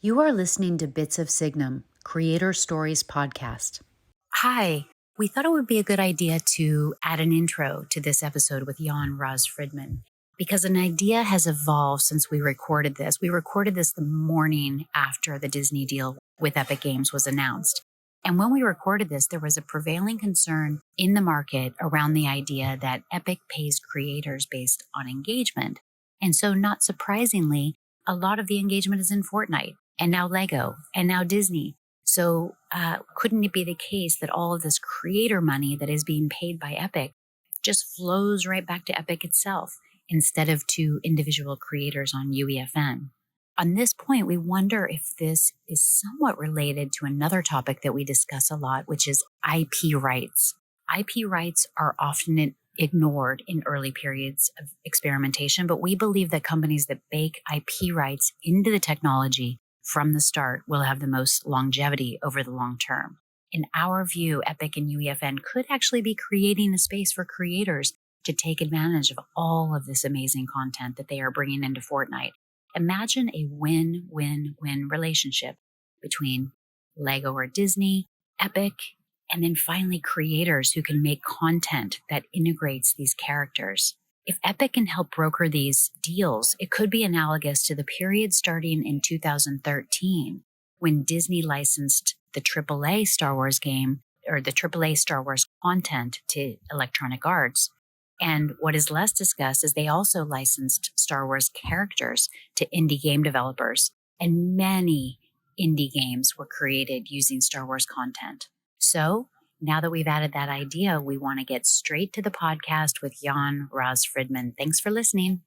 You are listening to Bits of Signum, Creator Stories Podcast. Hi, we thought it would be a good idea to add an intro to this episode with Yon Raz-Fridman because an idea has evolved since we recorded this. We recorded this the morning after the Disney deal with Epic Games was announced. And when we recorded this, there was a prevailing concern in the market around the idea that Epic pays creators based on engagement. And so, not surprisingly, a lot of the engagement is in Fortnite, and now Lego, and now Disney. So couldn't it be the case that all of this creator money that is being paid by Epic just flows right back to Epic itself instead of to individual creators on UEFN? On this point, we wonder if this is somewhat related to another topic that we discuss a lot, which is IP rights. IP rights are often ignored in early periods of experimentation, but we believe that companies that bake IP rights into the technology from the start will have the most longevity over the long term. In our view, Epic and UEFN could actually be creating a space for creators to take advantage of all of this amazing content that they are bringing into Fortnite. Imagine a win-win-win relationship between Lego or Disney, Epic, and then finally creators who can make content that integrates these characters. If Epic can help broker these deals, it could be analogous to the period starting in 2013 when Disney licensed the AAA Star Wars game or the AAA Star Wars content to Electronic Arts. And what is less discussed is they also licensed Star Wars characters to indie game developers. And many indie games were created using Star Wars content. So now that we've added that idea, we want to get straight to the podcast with Yon Raz-Fridman. Thanks for listening.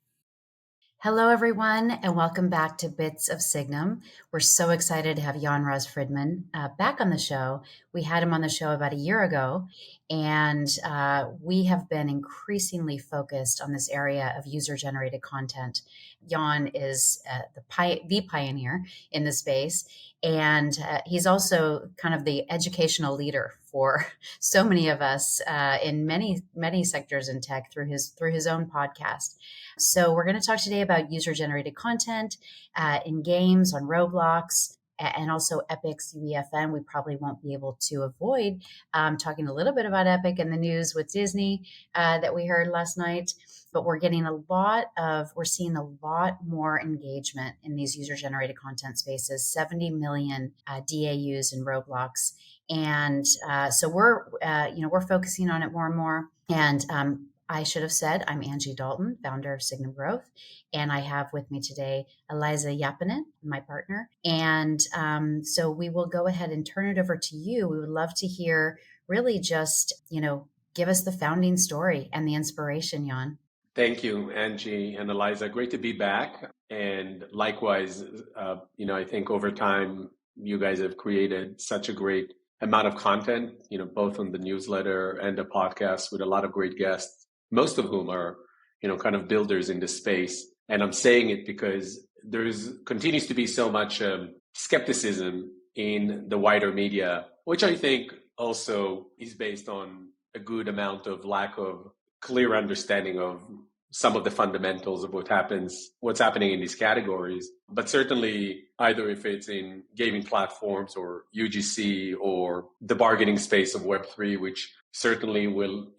Hello, everyone, and welcome back to Bits of Signum. We're so excited to have Yon Raz-Fridman back on the show. We had him on the show about a year ago, and we have been increasingly focused on this area of user-generated content. Yon is the pioneer in the space, and he's also kind of the educational leader for so many of us in many sectors in tech through his own podcast. So we're going to talk today about user-generated content in games on Roblox and also Epic's UEFN. We probably won't be able to avoid talking a little bit about Epic and the news with Disney that we heard last night. But we're seeing a lot more engagement in these user-generated content spaces, 70 million DAUs in Roblox. And so we're focusing on it more and more. And I should have said, I'm Angie Dalton, founder of Signum Growth, and I have with me today Eliza Yapinen, my partner. And so we will go ahead and turn it over to you. We would love to hear really just, give us the founding story and the inspiration, Yon. Thank you, Angie and Eliza. Great to be back. And likewise, I think over time, you guys have created such a great amount of content, both on the newsletter and the podcast with a lot of great guests, most of whom are, kind of builders in this space. And I'm saying it because continues to be so much skepticism in the wider media, which I think also is based on a good amount of lack of clear understanding of some of the fundamentals of what's happening in these categories. But certainly, either if it's in gaming platforms or UGC or the bargaining space of Web3, which certainly will,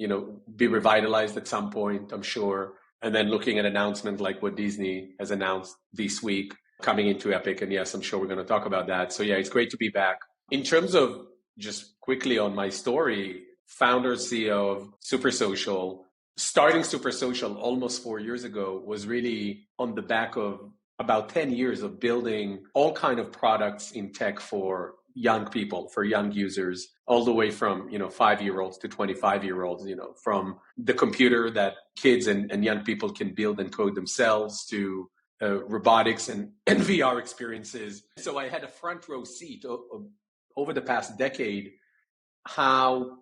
be revitalized at some point, I'm sure. And then looking at announcements like what Disney has announced this week coming into Epic. And yes, I'm sure we're going to talk about that. So yeah, it's great to be back. In terms of just quickly on my story, founder, CEO of Supersocial. Starting Supersocial almost 4 years ago was really on the back of about 10 years of building all kind of products in tech for young people, for young users, all the way from, 5-year-olds to 25-year-olds, from the computer that kids and young people can build and code themselves to robotics and VR experiences. So I had a front row seat over the past decade, how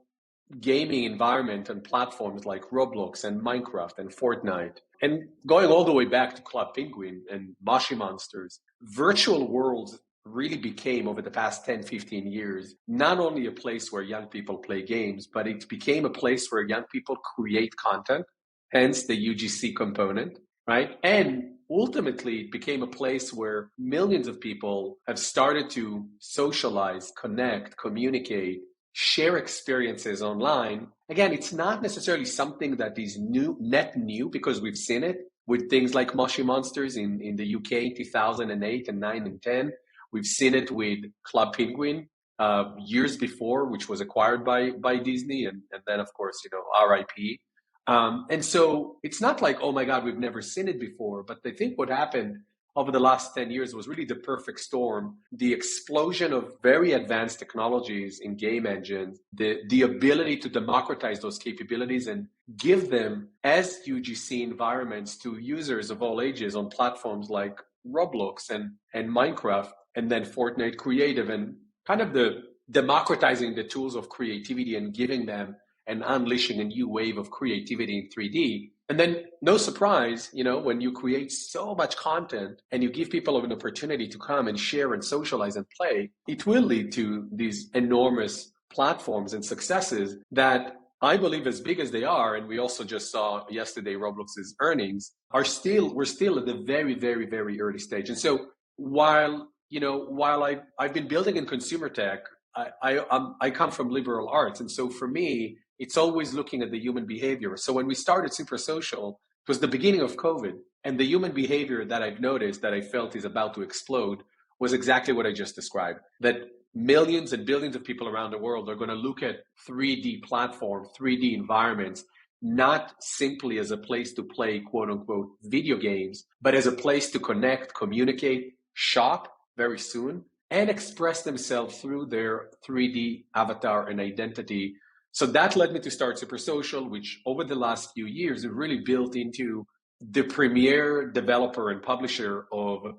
gaming environment and platforms like Roblox and Minecraft and Fortnite, and going all the way back to Club Penguin and Moshi Monsters, virtual worlds really became, over the past 10, 15 years, not only a place where young people play games, but it became a place where young people create content, hence the UGC component, right? And ultimately it became a place where millions of people have started to socialize, connect, communicate, share experiences online. Again, it's not necessarily something that is net new, because we've seen it with things like Moshi Monsters in the UK in 2008 and 9 and 10. We've seen it with Club Penguin years before, which was acquired by Disney, and then of course, RIP. And so it's not like, oh my God, we've never seen it before. But I think what happened over the last 10 years was really the perfect storm. The explosion of very advanced technologies in game engines, the ability to democratize those capabilities and give them as UGC environments to users of all ages on platforms like Roblox and Minecraft, and then Fortnite Creative, and kind of the democratizing the tools of creativity and giving them and unleashing a new wave of creativity in 3D. And then, no surprise, when you create so much content and you give people an opportunity to come and share and socialize and play, it will lead to these enormous platforms and successes that I believe, as big as they are, and we also just saw yesterday Roblox's earnings, we're still at the very, very, very early stage. And so while I've been building in consumer tech, I come from liberal arts. And so for me, it's always looking at the human behavior. So when we started Supersocial, it was the beginning of COVID. And the human behavior that I've noticed that I felt is about to explode was exactly what I just described. That millions and billions of people around the world are going to look at 3D platforms, 3D environments, not simply as a place to play, quote unquote, video games, but as a place to connect, communicate, shop very soon, and express themselves through their 3D avatar and identity. So that led me to start Supersocial, which over the last few years, it really built into the premier developer and publisher of,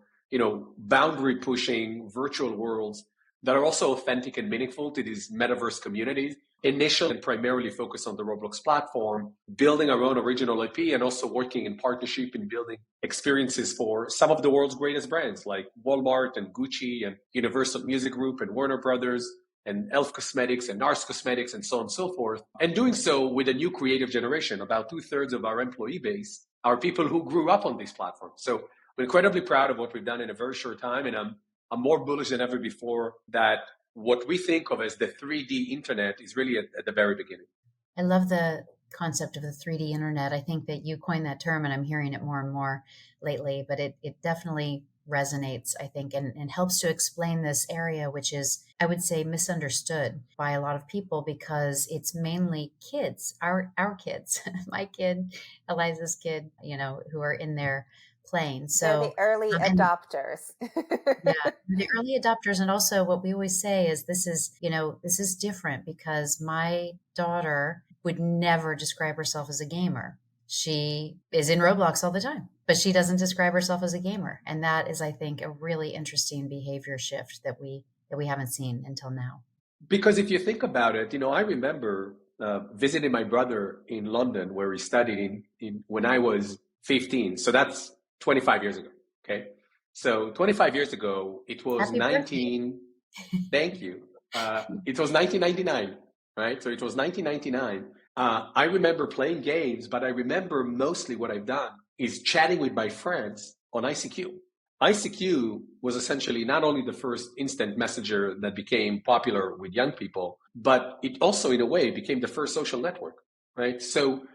boundary pushing virtual worlds that are also authentic and meaningful to these metaverse communities. Initially and primarily focused on the Roblox platform, building our own original IP, and also working in partnership in building experiences for some of the world's greatest brands like Walmart and Gucci and Universal Music Group and Warner Brothers and Elf Cosmetics and NARS Cosmetics and so on and so forth. And doing so with a new creative generation. About 2/3 of our employee base are people who grew up on these platforms. So I'm incredibly proud of what we've done in a very short time. And I'm more bullish than ever before that what we think of as the 3D internet is really at the very beginning. I love the concept of the 3D internet. I think that you coined that term, and I'm hearing it more and more lately, but it definitely resonates, I think, and helps to explain this area, which is, I would say, misunderstood by a lot of people because it's mainly kids, our kids, my kid, Eliza's kid, who are in there playing. So they're the early adopters. Yeah, the early adopters. And also what we always say is this is different because my daughter would never describe herself as a gamer. She is in Roblox all the time, but she doesn't describe herself as a gamer. And that is, I think, a really interesting behavior shift that we haven't seen until now. Because if you think about it, I remember visiting my brother in London where he studied when I was 15. So that's 25 years ago. Okay. So 25 years ago, it was thank you. It was 1999, right? So it was 1999. I remember playing games, but I remember mostly what I've done is chatting with my friends on ICQ. ICQ was essentially not only the first instant messenger that became popular with young people, but it also, in a way, became the first social network, right? So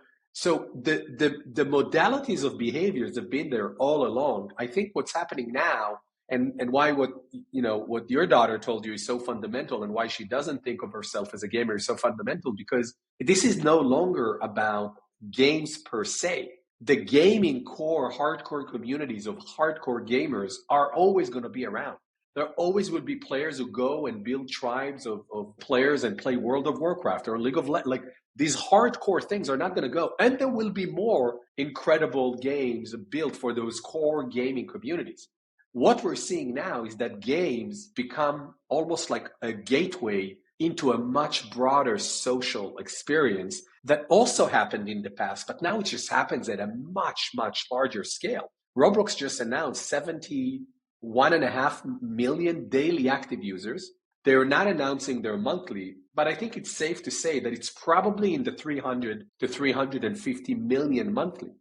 the modalities of behaviors have been there all along. I think what's happening now, and why what your daughter told you is so fundamental, and why she doesn't think of herself as a gamer is so fundamental, because this is no longer about games per se. The gaming core, hardcore communities of hardcore gamers are always going to be around. There always will be players who go and build tribes of players and play World of Warcraft or League of Legends. Like, these hardcore things are not going to go. And there will be more incredible games built for those core gaming communities. What we're seeing now is that games become almost like a gateway into a much broader social experience that also happened in the past, but now it just happens at a much, much larger scale. Roblox just announced 71.5 million daily active users. They're not announcing their monthly, but I think it's safe to say that it's probably in the 300 to 350 million monthly.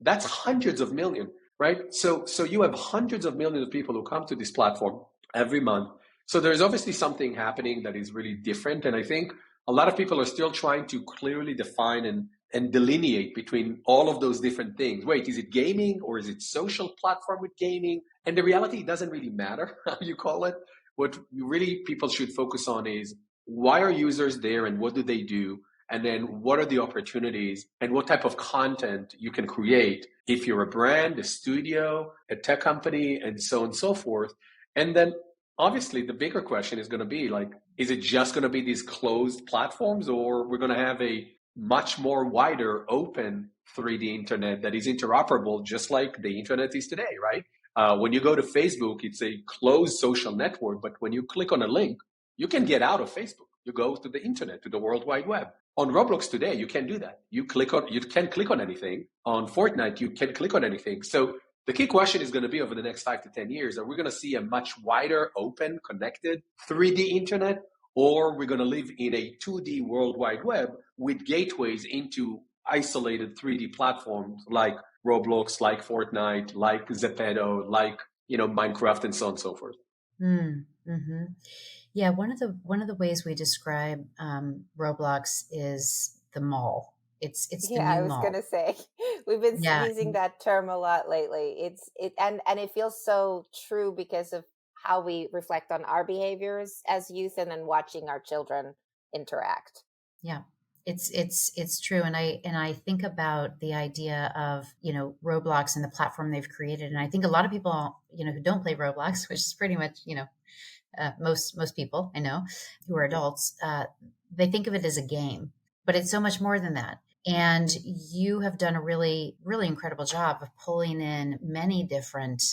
That's hundreds of million, right? So you have hundreds of millions of people who come to this platform every month. So there's obviously something happening that is really different. And I think a lot of people are still trying to clearly define and delineate between all of those different things. Wait, is it gaming or is it social platform with gaming? And the reality, it doesn't really matter how you call it. What really people should focus on is why are users there and what do they do? And then what are the opportunities and what type of content you can create if you're a brand, a studio, a tech company, and so on and so forth. And then obviously the bigger question is going to be like, is it just going to be these closed platforms, or we're going to have a much more wider open 3D internet that is interoperable just like the internet is today, right? When you go to Facebook, it's a closed social network, but when you click on a link, you can get out of Facebook. You go to the internet, to the World Wide Web. On Roblox today, you can't do that. You can't click on anything. On Fortnite, you can't click on anything. So the key question is going to be over the next 5 to 10 years, are we going to see a much wider, open, connected 3D internet, or we're going to live in a 2D World Wide Web with gateways into isolated 3D platforms like Roblox, like Fortnite, like Zepeto, like Minecraft, and so on and so forth. Mm-hmm. Yeah, one of the ways we describe Roblox is the mall. It's the Yeah, I new was mall. gonna say we've been Yeah, using that term a lot lately. And it feels so true because of how we reflect on our behaviors as youth and then watching our children interact. yeah. It's true, and I think about the idea of Roblox and the platform they've created, and I think a lot of people who don't play Roblox, which is pretty much most people I know who are adults, they think of it as a game, but it's so much more than that. And you have done a really, really incredible job of pulling in many different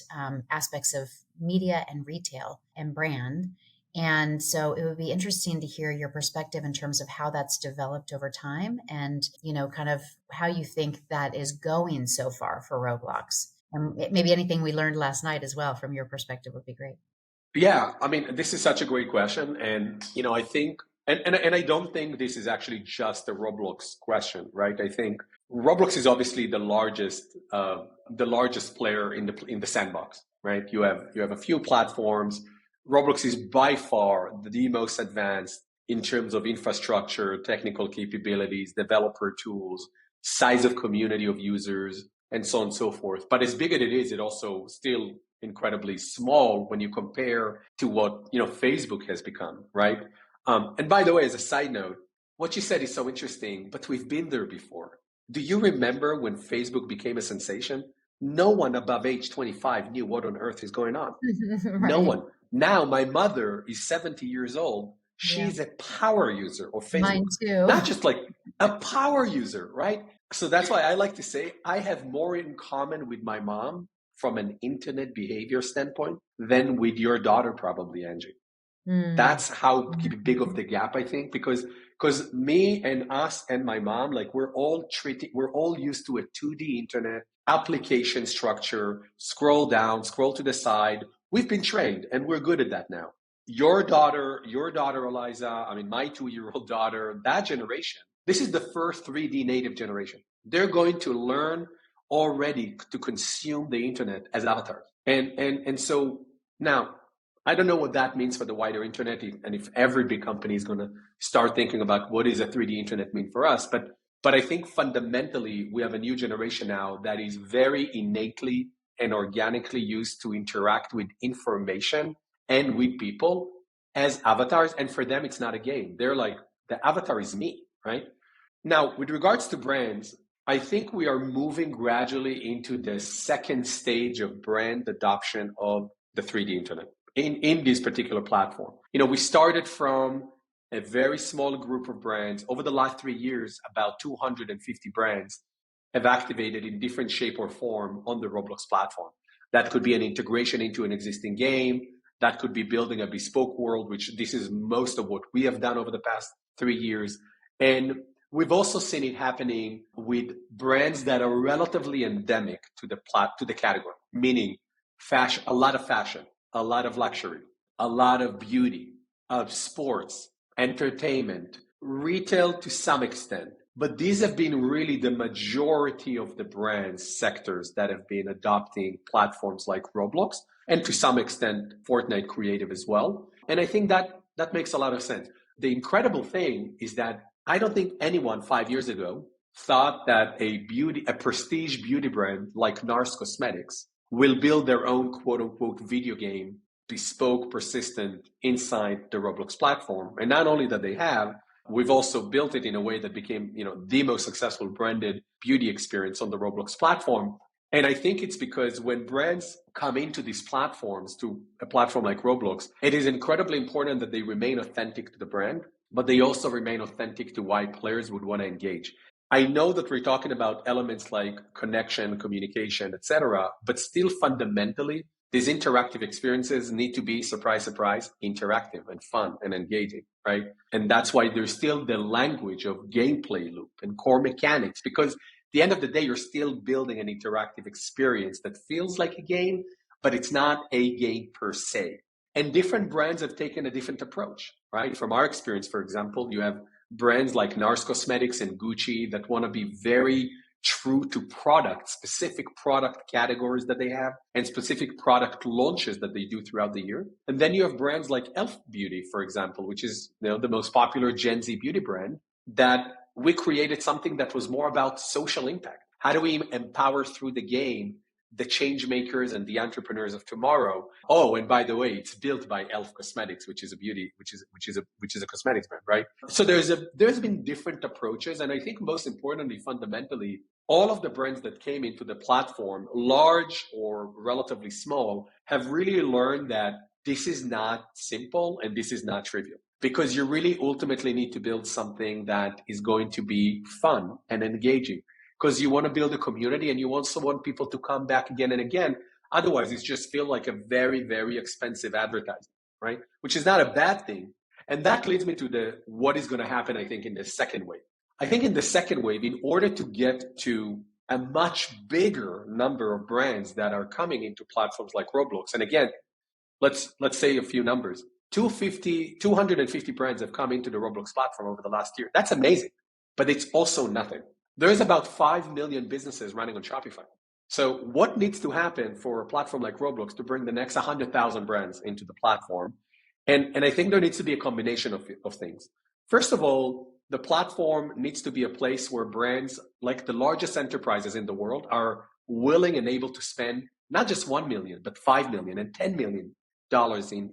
aspects of media and retail and brand. And so it would be interesting to hear your perspective in terms of how that's developed over time and, kind of how you think that is going so far for Roblox. And maybe anything we learned last night as well from your perspective would be great. Yeah, I mean, this is such a great question. And, I think, and I don't think this is actually just a Roblox question, right? I think Roblox is obviously the largest player in the sandbox, right? You have a few platforms. Roblox is by far the most advanced in terms of infrastructure, technical capabilities, developer tools, size of community of users, and so on and so forth. But as big as it is, it also still incredibly small when you compare to what Facebook has become, right? And by the way, as a side note, what you said is so interesting, but we've been there before. Do you remember when Facebook became a sensation? No one above age 25 knew what on earth is going on. Right. No one. Now my mother is 70 years old. She's a power user of Facebook. Mine too. Not just like a power user, right? So that's why I like to say I have more in common with my mom from an internet behavior standpoint than with your daughter, probably, Angie. That's how big of the gap, I think, because me and us and my mom, like we're all used to a 2D internet application structure, scroll down, scroll to the side. We've been trained and we're good at that now. Your daughter, Eliza, I mean, my 2-year-old daughter, that generation, this is the first 3D native generation. They're going to learn already to consume the internet as avatars. And so now, I don't know what that means for the wider internet, and if every big company is going to start thinking about what does a 3D internet mean for us. But I think fundamentally, we have a new generation now that is very innately and organically used to interact with information and with people as avatars. And for them, it's not a game. They're like, the avatar is me, right? Now, with regards to brands, I think we are moving gradually into the second stage of brand adoption of the 3D internet in this particular platform. We started from a very small group of brands. Over the last 3 years, about 250 brands have activated in different shape or form on the Roblox platform. That could be an integration into an existing game. That could be building a bespoke world, which this is most of what we have done over the past 3 years. And we've also seen it happening with brands that are relatively endemic to the category, meaning fashion, a lot of fashion, a lot of luxury, a lot of beauty, of sports, entertainment, retail to some extent, But these have been really the majority of the brands sectors that have been adopting platforms like Roblox and to some extent Fortnite Creative as well. And I think that makes a lot of sense. The incredible thing is that I don't think anyone 5 years ago thought that a prestige beauty brand like NARS Cosmetics will build their own quote unquote video game, bespoke, persistent inside the Roblox platform. And not only that they have, we've also built it in a way that became, the most successful branded beauty experience on the Roblox platform. And I think it's because when brands come into these platforms, to a platform like Roblox, it is incredibly important that they remain authentic to the brand, but they also remain authentic to why players would want to engage. I know that we're talking about elements like connection, communication, etc., but still fundamentally, these interactive experiences need to be, surprise, surprise, interactive and fun and engaging, right? And that's why there's still the language of gameplay loop and core mechanics, because at the end of the day, you're still building an interactive experience that feels like a game, but it's not a game per se. And different brands have taken a different approach, right? From our experience, for example, you have brands like NARS Cosmetics and Gucci that want to be very true to specific product categories that they have and specific product launches that they do throughout the year. And then you have brands like Elf Beauty, for example, which is the most popular Gen Z beauty brand, that we created something that was more about social impact. How do we empower through the game the change makers and the entrepreneurs of tomorrow? Oh, and by the way, it's built by Elf Cosmetics, which is a cosmetics brand, right? So there's been different approaches, and I think most importantly, fundamentally, all of the brands that came into the platform, large or relatively small, have really learned that this is not simple and this is not trivial, because you really ultimately need to build something that is going to be fun and engaging, because you want to build a community and you also want people to come back again and again. Otherwise, it just feels like a very, very expensive advertising, right? Which is not a bad thing. And that leads me to what is going to happen, I think, in the second wave. I think in the second wave, in order to get to a much bigger number of brands that are coming into platforms like Roblox, and again, let's say a few numbers. 250 brands have come into the Roblox platform over the last year. That's amazing, but it's also nothing. There's about 5 million businesses running on Shopify. So what needs to happen for a platform like Roblox to bring the next 100,000 brands into the platform? And I think there needs to be a combination of things. First of all, the platform needs to be a place where brands like the largest enterprises in the world are willing and able to spend not just 1 million, but 5 million and $10 million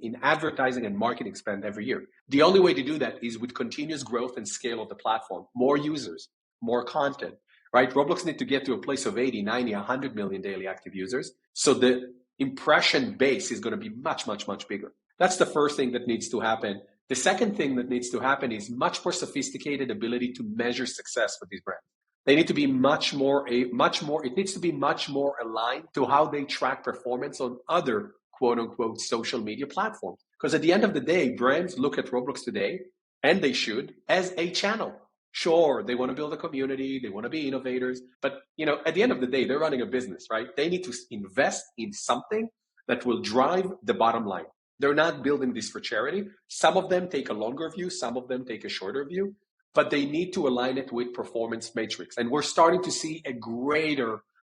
in advertising and marketing spend every year. The only way to do that is with continuous growth and scale of the platform, more users, more content, right? Roblox need to get to a place of 80, 90, 100 million daily active users. So the impression base is going to be much, much, much bigger. That's the first thing that needs to happen. The second thing that needs to happen is much more sophisticated ability to measure success with these brands. They need to be it needs to be much more aligned to how they track performance on other quote unquote social media platforms. Because at the end of the day, brands look at Roblox today, and they should, as a channel. Sure, they want to build a community, they want to be innovators, but at the end of the day, they're running a business, right? They need to invest in something that will drive the bottom line. They're not building this for charity. Some of them take a longer view, some of them take a shorter view, but they need to align it with performance matrix. And we're starting to see a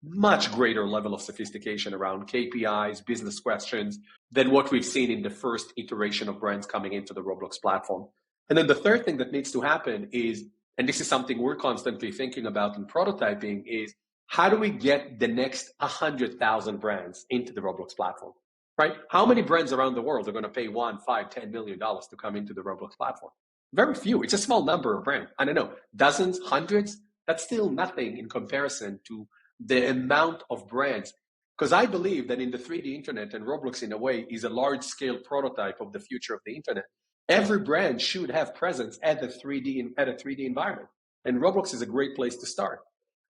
much greater level of sophistication around KPIs, business questions, than what we've seen in the first iteration of brands coming into the Roblox platform. And then the third thing that needs to happen is, and this is something we're constantly thinking about and prototyping, is how do we get the next 100,000 brands into the Roblox platform, right? How many brands around the world are going to pay $1, $5, $10 million to come into the Roblox platform? Very few. It's a small number of brands. I don't know, dozens, hundreds. That's still nothing in comparison to the amount of brands. Because I believe that in the 3D internet, and Roblox in a way is a large-scale prototype of the future of the internet, every brand should have presence at a 3D environment. And Roblox is a great place to start.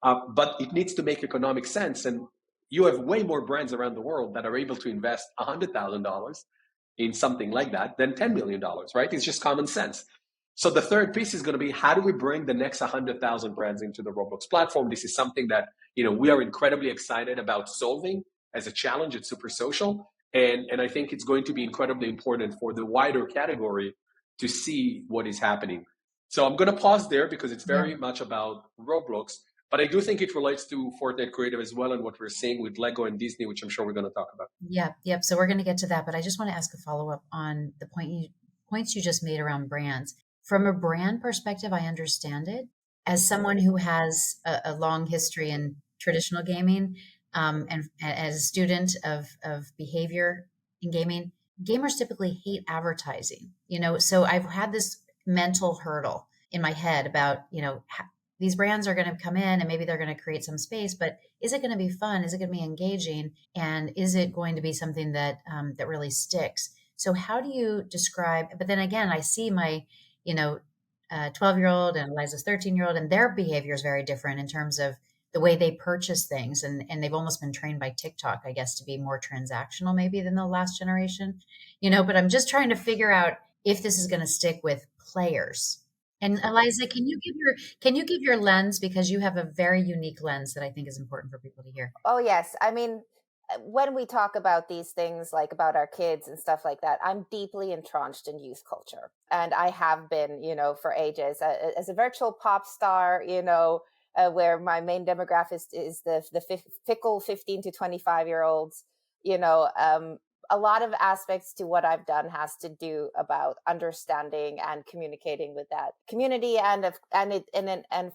But it needs to make economic sense. And you have way more brands around the world that are able to invest $100,000 in something like that than $10 million, right? It's just common sense. So the third piece is going to be, how do we bring the next 100,000 brands into the Roblox platform? This is something that we are incredibly excited about solving as a challenge at Supersocial. And I think it's going to be incredibly important for the wider category to see what is happening. So I'm going to pause there because it's very much about Roblox, but I do think it relates to Fortnite Creative as well and what we're seeing with Lego and Disney, which I'm sure we're going to talk about. Yep. So we're going to get to that, but I just want to ask a follow-up on the points you just made around brands. From a brand perspective, I understand it. As someone who has a long history in traditional gaming, and as a student of behavior in gaming, gamers typically hate advertising, so I've had this mental hurdle in my head about, these brands are going to come in and maybe they're going to create some space, but is it going to be fun? Is it going to be engaging? And is it going to be something that that really sticks? So how do you describe, but then again, I see my, 12-year-old and Eliza's 13-year-old, and their behavior is very different in terms of the way they purchase things. And they've almost been trained by TikTok, I guess, to be more transactional maybe than the last generation, but I'm just trying to figure out if this is going to stick with players. And Eliza, can you give your lens, because you have a very unique lens that I think is important for people to hear? Oh, yes. I mean, when we talk about these things, like about our kids and stuff like that, I'm deeply entrenched in youth culture. And I have been, for ages. As a virtual pop star, where my main demographic is the fickle 15 to 25-year-olds, a lot of aspects to what I've done has to do about understanding and communicating with that community. And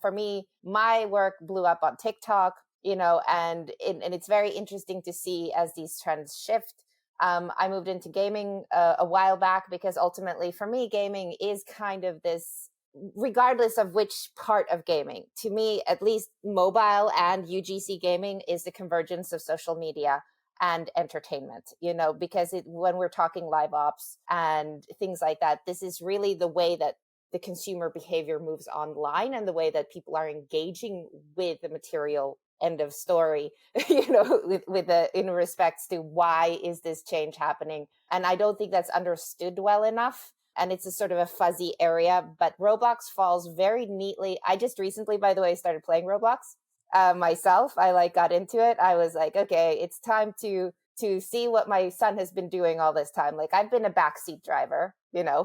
for me, my work blew up on TikTok, and it's very interesting to see as these trends shift. I moved into gaming a while back because ultimately for me, gaming is kind of this, regardless of which part of gaming, to me, at least mobile and UGC gaming is the convergence of social media and entertainment, because when we're talking live ops and things like that, this is really the way that the consumer behavior moves online and the way that people are engaging with the material. End of story, in respects to why is this change happening. And I don't think that's understood well enough. And it's a sort of a fuzzy area, but Roblox falls very neatly. I just recently, by the way, started playing Roblox. Myself, I got into it. I was like, okay, it's time to see what my son has been doing all this time. Like, I've been a backseat driver,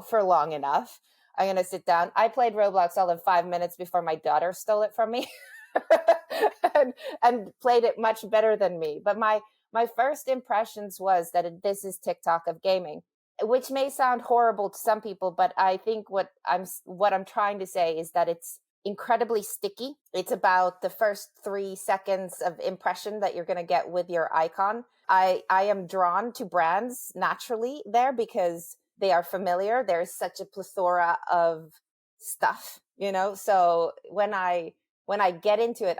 for long enough. I'm going to sit down. I played Roblox all of 5 minutes before my daughter stole it from me and played it much better than me. But my first impressions was that this is TikTok of gaming, which may sound horrible to some people, but I think what I'm trying to say is that it's incredibly sticky. It's about the first 3 seconds of impression that you're going to get with your icon. I am drawn to brands naturally there because they are familiar. There's such a plethora of stuff, so when I get into it,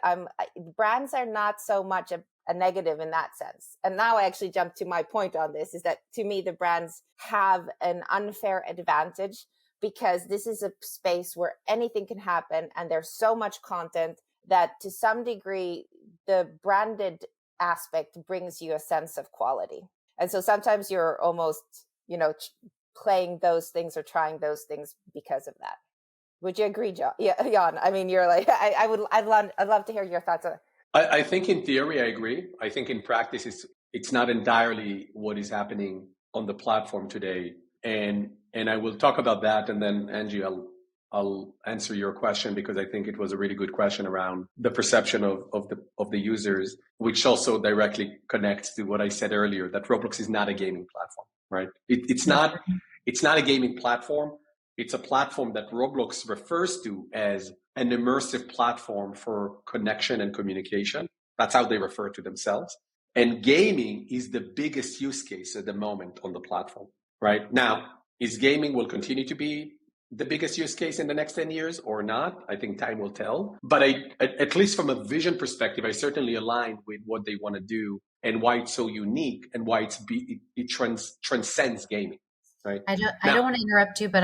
brands are not so much a negative in that sense. And now I actually jump to my point on this, is that to me, the brands have an unfair advantage because this is a space where anything can happen. And there's so much content that to some degree, the branded aspect brings you a sense of quality. And so sometimes you're almost, playing those things or trying those things because of that. Would you agree, John? Yeah, Jan. I mean, you're like, I'd love to hear your thoughts on it. I think in theory, I agree. I think in practice, it's not entirely what is happening on the platform today. And I will talk about that. And then Angie, I'll answer your question because I think it was a really good question around the perception of the users, which also directly connects to what I said earlier, that Roblox is not a gaming platform, right? It's not a gaming platform. It's a platform that Roblox refers to as an immersive platform for connection and communication. That's how they refer to themselves. And gaming is the biggest use case at the moment on the platform, right? Now, is gaming will continue to be the biggest use case in the next 10 years or not? I think time will tell. But at least from a vision perspective, I certainly align with what they want to do and why it's so unique and why it transcends gaming. Right. I don't want to interrupt you, but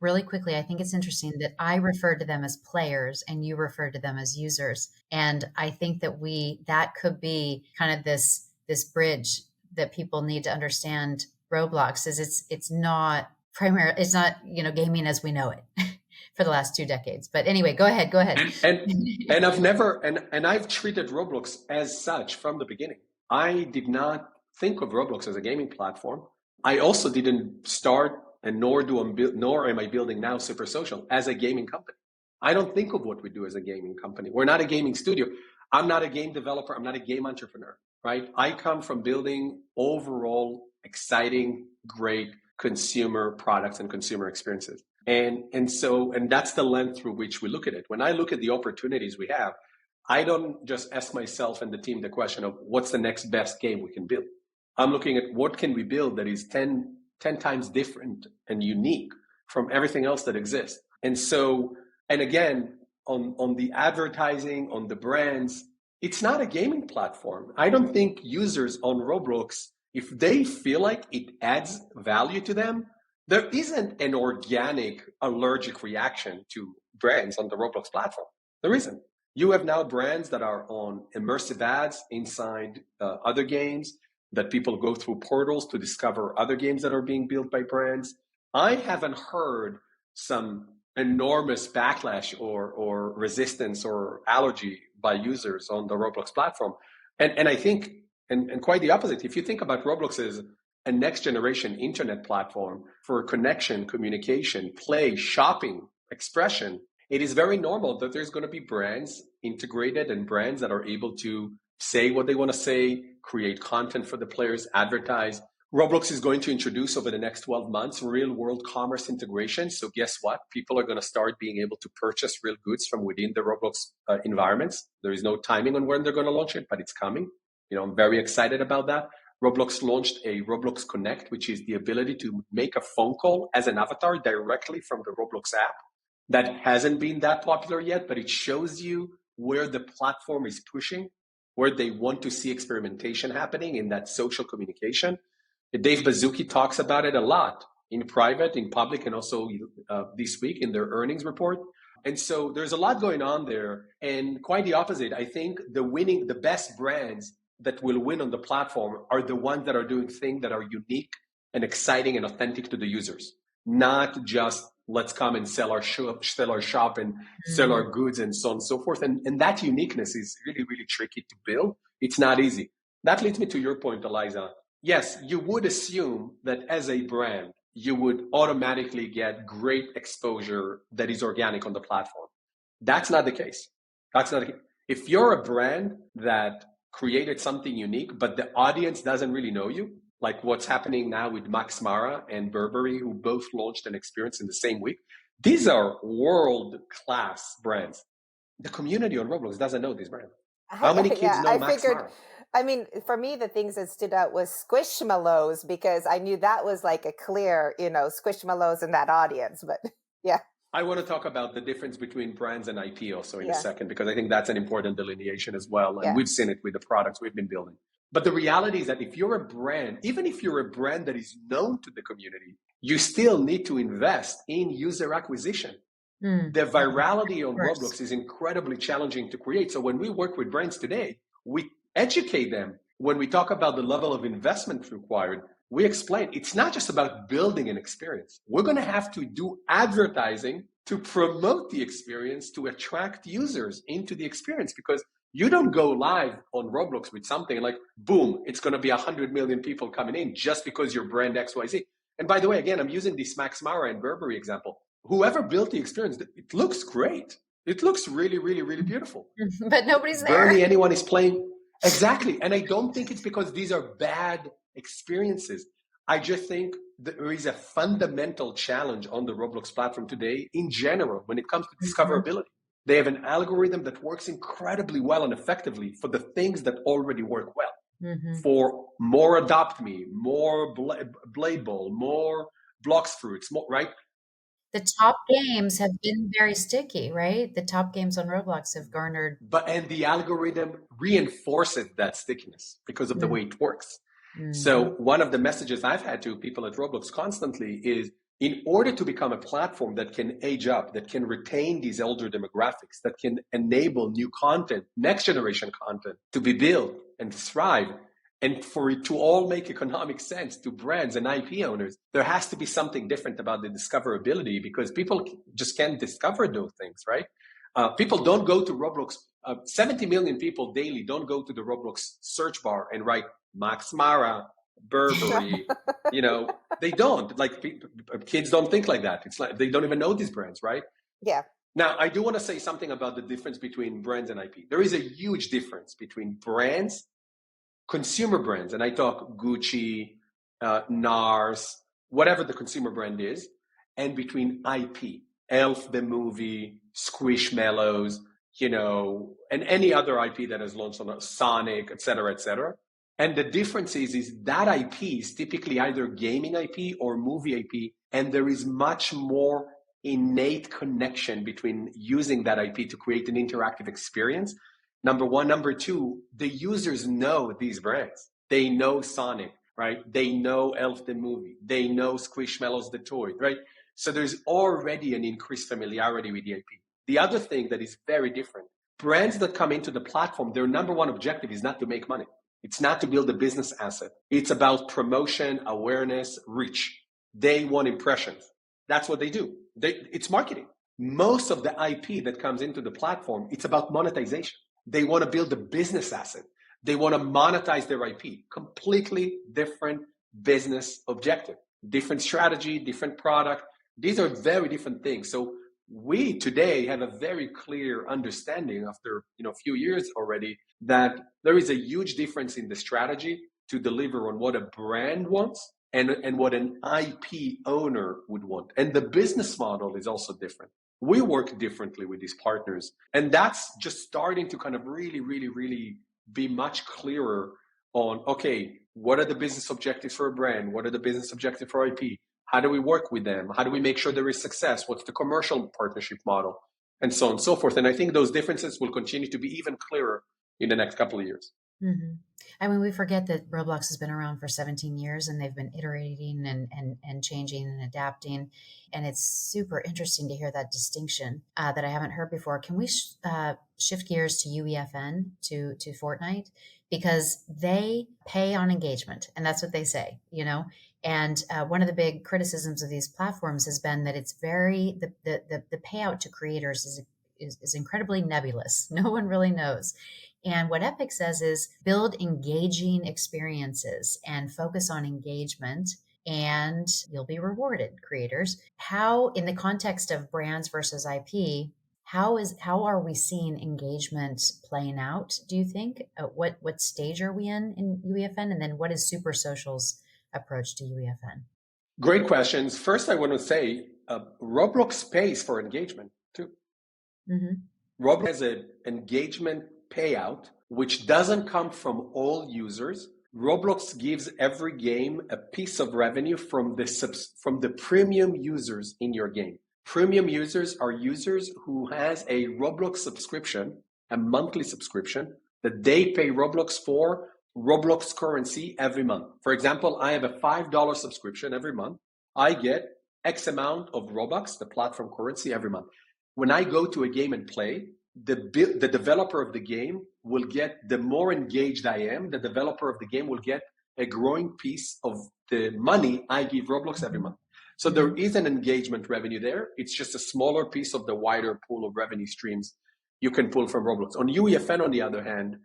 really quickly, I think it's interesting that I refer to them as players and you refer to them as users. And I think that could be kind of this bridge that people need to understand Roblox is it's not gaming as we know it for the last 2 decades. But anyway, go ahead. And I've treated Roblox as such from the beginning. I did not think of Roblox as a gaming platform. I also didn't start and nor am I building now Supersocial as a gaming company. I don't think of what we do as a gaming company. We're not a gaming studio. I'm not a game developer. I'm not a game entrepreneur, right? I come from building overall exciting, great consumer products and consumer experiences. And that's the lens through which we look at it. When I look at the opportunities we have, I don't just ask myself and the team the question of what's the next best game we can build. I'm looking at what can we build that is 10 times different and unique from everything else that exists. And again, on the advertising, on the brands, it's not a gaming platform. I don't think users on Roblox, if they feel like it adds value to them, there isn't an organic allergic reaction to brands on the Roblox platform. There isn't. You have now brands that are on immersive ads inside other games, that people go through portals to discover other games that are being built by brands. I haven't heard some enormous backlash or resistance or allergy by users on the Roblox platform. And I think, and quite the opposite, if you think about Roblox as a next generation internet platform for connection, communication, play, shopping, expression, it is very normal that there's going to be brands integrated and brands that are able to say what they want to say, create content for the players, advertise. Roblox is going to introduce over the next 12 months real world commerce integration. So guess what? People are going to start being able to purchase real goods from within the Roblox environments. There is no timing on when they're going to launch it, but it's coming. I'm very excited about that. Roblox launched a Roblox Connect, which is the ability to make a phone call as an avatar directly from the Roblox app. That hasn't been that popular yet, but it shows you where the platform is pushing, where they want to see experimentation happening in that social communication. Dave Baszucki talks about it a lot in private, in public, and also this week in their earnings report. And so there's a lot going on there. And quite the opposite. I think the best brands that will win on the platform are the ones that are doing things that are unique and exciting and authentic to the users, not just let's come and sell our shop and sell our goods and so on and so forth. And that uniqueness is really, really tricky to build. It's not easy. That leads me to your point, Eliza. Yes, you would assume that as a brand, you would automatically get great exposure that is organic on the platform. That's not the case. If you're a brand that created something unique, but the audience doesn't really know you, like what's happening now with Max Mara and Burberry, who both launched an experience in the same week. These are world-class brands. The community on Roblox doesn't know these brands. How many kids know Max Mara? I mean, for me, the things that stood out was Squishmallows, because I knew that was like a clear, Squishmallows in that audience. But yeah. I want to talk about the difference between brands and IP also in a second, because I think that's an important delineation as well. And we've seen it with the products we've been building. But the reality is that if you're a brand, even if you're a brand that is known to the community, you still need to invest in user acquisition. The virality on Roblox is incredibly challenging to create. So when we work with brands today, we educate them. When we talk about the level of investment required, we explain it's not just about building an experience. We're going to have to do advertising to promote the experience, to attract users into the experience, because you don't go live on Roblox with something like, boom, it's going to be 100 million people coming in just because you're brand XYZ. And by the way, again, I'm using this Max Mara and Burberry example. Whoever built the experience, it looks great. It looks really, really, really beautiful. But nobody's there. Barely anyone is playing. Exactly. And I don't think it's because these are bad experiences. I just think there is a fundamental challenge on the Roblox platform today in general when it comes to discoverability. They have an algorithm that works incredibly well and effectively for the things that already work well. For more Adopt Me, more Blade Ball, more Blocks Fruits, more, right? The top games have been very sticky, right? The top games on Roblox have garnered. And the algorithm reinforces that stickiness because of the way it works. So one of the messages I've had to people at Roblox constantly is, in order to become a platform that can age up, that can retain these elder demographics, that can enable new content, next generation content to be built and thrive, and for it to all make economic sense to brands and IP owners, there has to be something different about the discoverability, because people just can't discover those things, right? People don't go to Roblox. 70 million people daily don't go to the Roblox search bar and write Max Mara, Burberry, they don't. Like kids don't think like that. It's like they don't even know these brands, right? Yeah. Now, I do want to say something about the difference between brands and IP. There is a huge difference between brands, consumer brands, and I talk Gucci, NARS, whatever the consumer brand is, and between IP, Elf the movie, Squishmallows, and any other IP that has launched on Sonic, et cetera, et cetera. And the difference is that IP is typically either gaming IP or movie IP, and there is much more innate connection between using that IP to create an interactive experience. Number one. Number two, the users know these brands. They know Sonic, right? They know Elf the movie. They know Squishmallows the toy, right? So there's already an increased familiarity with the IP. The other thing that is very different, brands that come into the platform, their number one objective is not to make money. It's not to build a business asset. It's about promotion, awareness, reach. They want impressions. That's what they do. It's marketing. Most of the IP that comes into the platform, it's about monetization. They want to build a business asset. They want to monetize their IP. Completely different business objective, different strategy, different product. These are very different things. So we today have a very clear understanding after a few years already that there is a huge difference in the strategy to deliver on what a brand wants and what an IP owner would want. And the business model is also different. We work differently with these partners. And that's just starting to kind of really, really, really be much clearer on, okay, what are the business objectives for a brand? What are the business objectives for IP? How do we work with them? How do we make sure there is success? What's the commercial partnership model? And so on and so forth. And I think those differences will continue to be even clearer in the next couple of years. Mm-hmm. I mean, we forget that Roblox has been around for 17 years and they've been iterating and changing and adapting. And it's super interesting to hear that distinction that I haven't heard before. Can we shift gears to UEFN, to Fortnite? Because they pay on engagement, and that's what they say, And one of the big criticisms of these platforms has been that it's the payout to creators is incredibly nebulous. No one really knows. And what Epic says is build engaging experiences and focus on engagement, and you'll be rewarded, creators. How, in the context of brands versus IP, how are we seeing engagement playing out, do you think? What stage are we in UEFN? And then what is Supersocial's approach to UEFN? Great questions. First, I want to say Roblox pays for engagement too. Mm-hmm. Roblox has an engagement payout, which doesn't come from all users. Roblox gives every game a piece of revenue from the premium users in your game. Premium users are users who has a Roblox subscription, a monthly subscription that they pay Roblox for Roblox currency every month. For example, I have a $5 subscription every month. I get X amount of Robux, the platform currency, every month. When I go to a game and play, the developer of the game will get, the more engaged I am, the developer of the game will get a growing piece of the money I give Roblox every month. So there is an engagement revenue there. It's just a smaller piece of the wider pool of revenue streams you can pull from Roblox. On UEFN, on the other hand,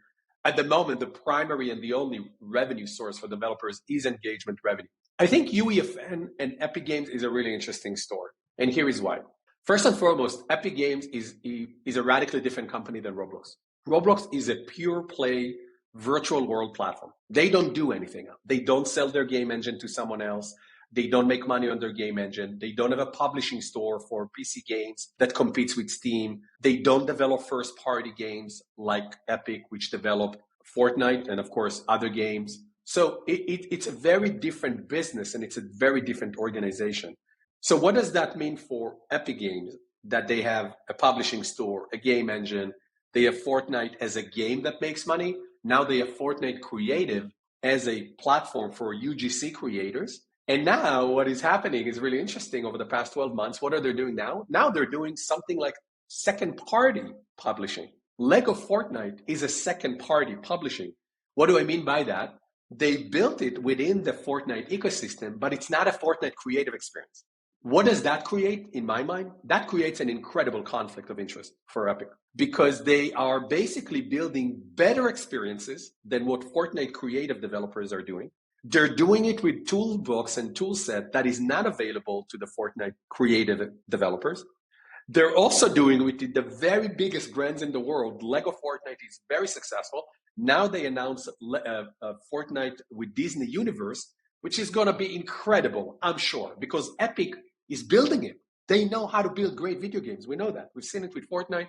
at the moment, the primary and the only revenue source for developers is engagement revenue. I think UEFN and Epic Games is a really interesting story. And here is why. First and foremost, Epic Games is a radically different company than Roblox. Roblox is a pure play virtual world platform. They don't do anything else. They don't sell their game engine to someone else. They don't make money on their game engine. They don't have a publishing store for PC games that competes with Steam. They don't develop first-party games like Epic, which develop Fortnite and, of course, other games. So it's a very different business and it's a very different organization. So what does that mean for Epic Games? That they have a publishing store, a game engine. They have Fortnite as a game that makes money. Now they have Fortnite Creative as a platform for UGC creators. And now what is happening is really interesting over the past 12 months. What are they doing now? Now they're doing something like second-party publishing. Lego Fortnite is a second-party publishing. What do I mean by that? They built it within the Fortnite ecosystem, but it's not a Fortnite creative experience. What does that create in my mind? That creates an incredible conflict of interest for Epic because they are basically building better experiences than what Fortnite creative developers are doing. They're doing it with toolbox and toolset that is not available to the Fortnite creative developers. They're also doing with the very biggest brands in the world. Lego Fortnite is very successful. Now they announced Fortnite with Disney Universe, which is going to be incredible, I'm sure, because Epic is building it. They know how to build great video games. We know that. We've seen it with Fortnite.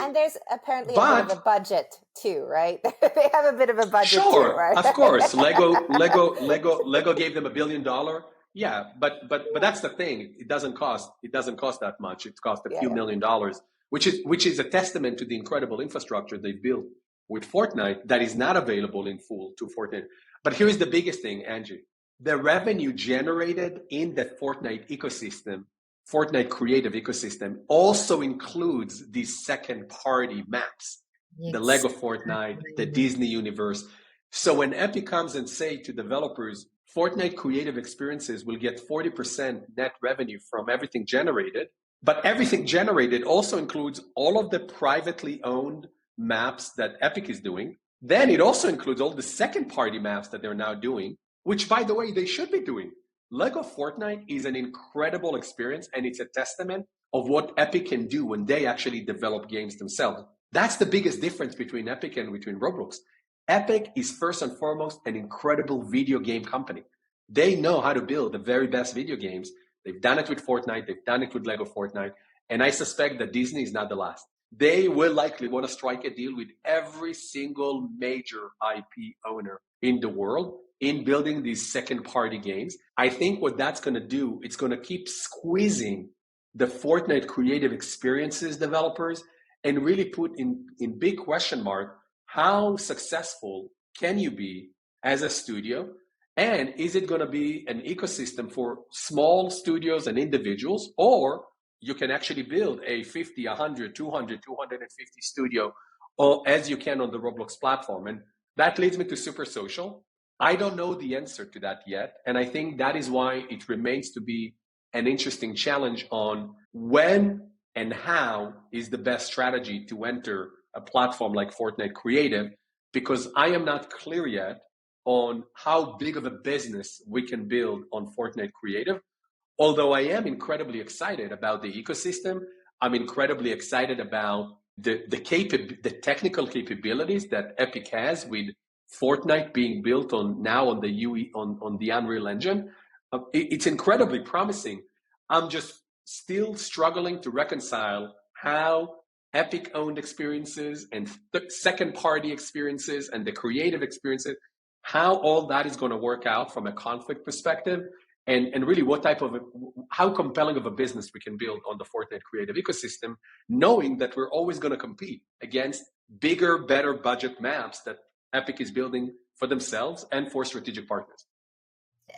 And there's apparently a bit of a budget too, right? They have a bit of a budget sure, too, right? Of course. Lego gave them $1 billion. Yeah, but that's the thing. It doesn't cost that much. It costs a few $1 million, which is a testament to the incredible infrastructure they built with Fortnite that is not available in full to Fortnite. But here's the biggest thing, Angie. The revenue generated in the Fortnite ecosystem, Fortnite creative ecosystem, also includes these second-party maps. Yes. The Lego Fortnite, the Disney Universe. So when Epic comes and say to developers, Fortnite creative experiences will get 40% net revenue from everything generated, but everything generated also includes all of the privately owned maps that Epic is doing. Then it also includes all the second-party maps that they're now doing, which, by the way, they should be doing. Lego Fortnite is an incredible experience, and it's a testament of what Epic can do when they actually develop games themselves. That's the biggest difference between Epic and between Roblox. Epic is first and foremost an incredible video game company. They know how to build the very best video games. They've done it with Fortnite. They've done it with Lego Fortnite. And I suspect that Disney is not the last. They will likely want to strike a deal with every single major IP owner in the world in building these second-party games. I think what that's going to do, it's going to keep squeezing the Fortnite creative experiences developers and really put in big question mark, how successful can you be as a studio? And is it going to be an ecosystem for small studios and individuals, or you can actually build a 50, 100, 200, 250 studio, or as you can on the Roblox platform? And that leads me to Supersocial. I don't know the answer to that yet. And I think that is why it remains to be an interesting challenge on when and how is the best strategy to enter a platform like Fortnite Creative, because I am not clear yet on how big of a business we can build on Fortnite Creative. Although I am incredibly excited about the ecosystem, I'm incredibly excited about the technical capabilities that Epic has with Fortnite being built on the Unreal Engine. It's incredibly promising. I'm just still struggling to reconcile how Epic-owned experiences and second-party experiences and the creative experiences, how all that is going to work out from a conflict perspective, and really how compelling of a business we can build on the Fortnite creative ecosystem, knowing that we're always going to compete against bigger, better budget maps that Epic is building for themselves and for strategic partners.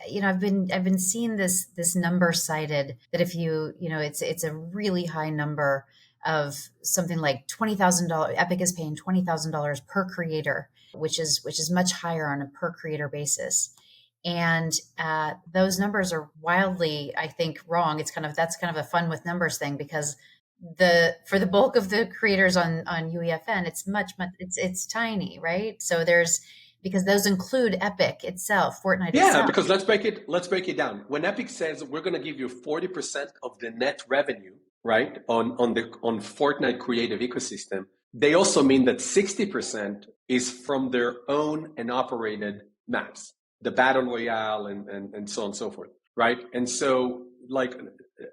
You know, I've been seeing this number cited that if it's a really high number of something like $20,000. Epic is paying $20,000 per creator, which is much higher on a per creator basis. And those numbers are wildly, I think, wrong. That's kind of a fun with numbers thing, because for the bulk of the creators on UEFN, it's tiny, right? So because those include Epic itself, Fortnite itself. Yeah, because let's break it down. When Epic says we're going to give you 40% of the net revenue, right, on Fortnite creative ecosystem, they also mean that 60% is from their own and operated maps, the Battle Royale and so on and so forth, right? And so like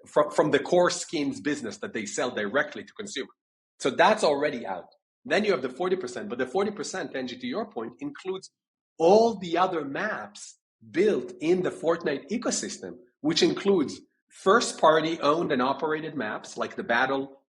from the core skins business that they sell directly to consumer. So that's already out. Then you have the 40%, but the 40%, Angie, to your point, includes all the other maps built in the Fortnite ecosystem, which includes first-party owned and operated maps like the Battle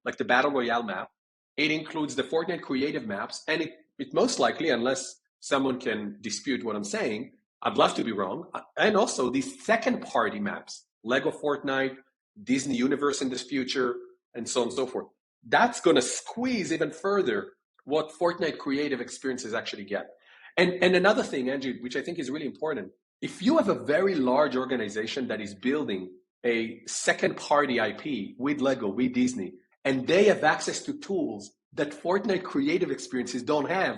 Royale map. It includes the Fortnite creative maps, and it most likely, unless someone can dispute what I'm saying, I'd love to be wrong, and also these second-party maps, Lego Fortnite, Disney Universe in the future, and so on and so forth. That's going to squeeze even further what Fortnite creative experiences actually get. And another thing, Angie, which I think is really important, if you have a very large organization that is building a second-party IP with Lego, with Disney, and they have access to tools that Fortnite creative experiences don't have,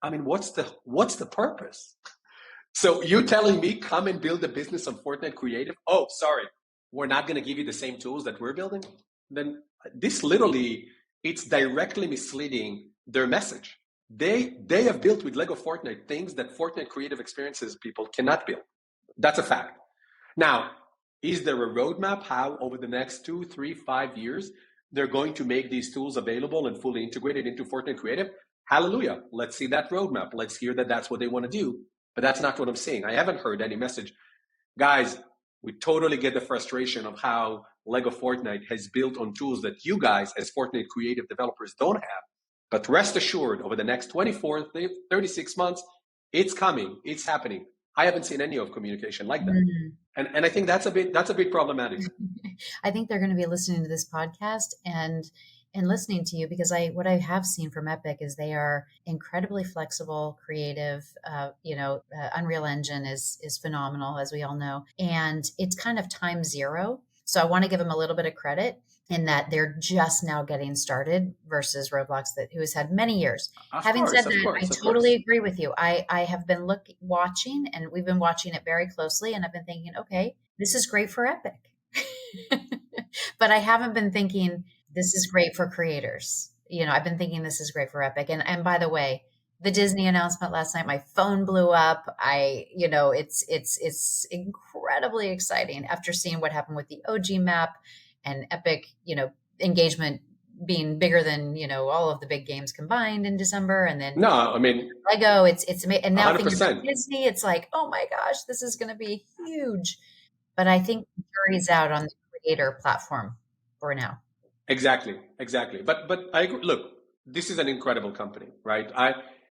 I mean, what's the purpose? So you're telling me come and build a business on Fortnite Creative? Oh, sorry, we're not going to give you the same tools that we're building? Then this literally, it's directly misleading their message. They have built with Lego Fortnite things that Fortnite Creative Experiences people cannot build. That's a fact. Now, is there a roadmap how over the next 2, 3, 5 years they're going to make these tools available and fully integrated into Fortnite Creative? Hallelujah. Let's see that roadmap. Let's hear that that's what they want to do. But that's not what I'm saying. I haven't heard any message. Guys, we totally get the frustration of how Lego Fortnite has built on tools that you guys as Fortnite creative developers don't have. But rest assured, over the next 24, 36 months, it's coming, it's happening. I haven't seen any of communication like that. Mm-hmm. And I think that's a bit problematic. I think they're going to be listening to this podcast and listening to you, because what I have seen from Epic is they are incredibly flexible, creative. Unreal Engine is phenomenal, as we all know, and it's kind of time zero. So I want to give them a little bit of credit in that they're just now getting started versus Roblox, who has had many years. Having said that, I totally agree with you. I have been watching, and we've been watching it very closely, and I've been thinking, okay, this is great for Epic. But I haven't been thinking this is great for creators. I've been thinking this is great for Epic. And by the way, the Disney announcement last night, my phone blew up. It's incredibly exciting after seeing what happened with the OG map and Epic, engagement being bigger than, all of the big games combined in December. And then Lego, it's amazing. And now thinking about Disney, it's like, oh my gosh, this is going to be huge. But I think the jury's out on the creator platform for now. Exactly. But I agree. Look, this is an incredible company, right?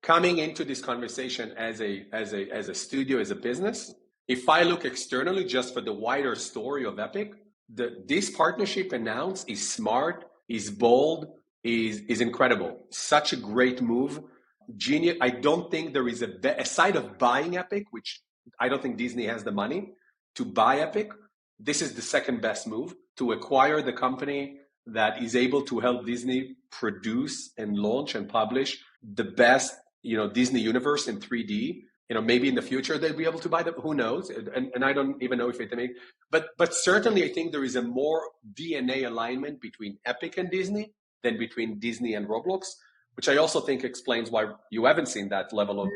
Coming into this conversation as a studio, as a business, if I look externally just for the wider story of Epic, this partnership announced is smart, is bold, is incredible. Such a great move. Genius. I don't think there is aside of buying Epic, which I don't think Disney has the money to buy Epic. This is the second best move, to acquire the company that is able to help Disney produce and launch and publish the best, Disney universe in 3D. Maybe in the future they'll be able to buy them. Who knows? And I don't even know if it may. But certainly I think there is a more DNA alignment between Epic and Disney than between Disney and Roblox, which I also think explains why you haven't seen that level of